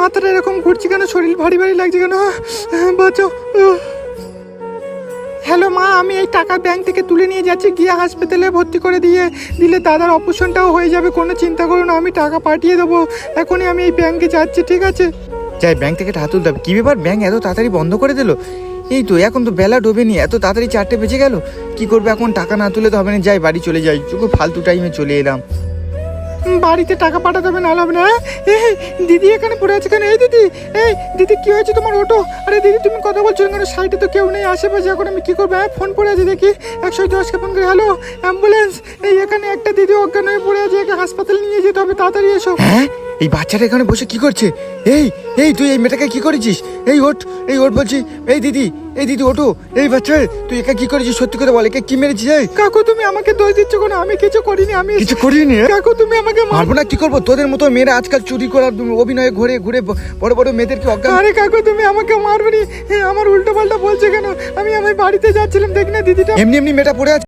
মাথাটা এরকম ঘুরছে কেন, শরীর ভারী ভারী লাগছে কেন? বাঁচাও। হ্যালো মা, আমি এই টাকা ব্যাংক থেকে তুলে নিয়ে যাচ্ছি, গিয়ে হাসপাতালে ভর্তি করে দিলে দাদার অপারেশনটাও হয়ে যাবে। কোনো চিন্তা করো না, আমি টাকা পাঠিয়ে দেবো। এখনই আমি এই ব্যাংকে যাচ্ছি, ঠিক আছে? যাই ব্যাংক থেকে টাকা তুলতে হবে। কী ব্যাপার, ব্যাংক এত তাড়াতাড়ি বন্ধ করে দিল? এই তো এখন তো বেলা ডোবেনি, এত তাড়াতাড়ি 4টে বেজে গেল। কি করবো এখন, টাকা না তুলে তো হবে না। যাই বাড়ি চলে যাই, চুকু ফালতু টাইমে চলে এলাম। বাড়িতে টাকা পাঠাতে হবে, না হবে না। দিদি এখানে পড়ে আছে কেন? এই দিদি কি হয়েছে তোমার? ওটো। আরে দিদি তুমি কথা বলছো কেন? সাইডে তো কেউ নেই আশেপাশে, এখন আমি কি করবো? ফোন পড়ে আছে, দেখি 110কে ফোন করে। হ্যালো অ্যাম্বুলেন্স, এখানে একটা দিদি অজ্ঞান হয়ে পড়ে আছে, একে হাসপাতালে নিয়ে যেতে হবে, তাড়াতাড়ি এসো। হ্যাঁ, এই বাচ্চাটা এখানে বসে কি করছে? এই তুই এই মেয়েটাকে কি করেছিস? ওট বলছি। এই দিদি ওটো। এই বাচ্চা, তুই একা কি করেছিস? সত্যি করে বল, একে কি মেরেছিস? কাকু তুমি আমাকে দোষ দিচ্ছ কেন? আমি কিছু করিনি। আমি কিছু করিনি। কাকু তুমি আমাকে মারবো না, কি করবো? তোদের মতো মেয়েরা আজকাল চুরি করার অভিনয়ে ঘুরে ঘুরে বড় বড় মেয়েদেরকে অজ্ঞান। আরে কাকু তুমি আমাকে মারবে নি, আমার উল্টো পাল্টা বলছে কেন? আমি বাড়িতে যাচ্ছিলাম, দেখ না দিদিটা এমনি মেয়েটা পড়ে আছে।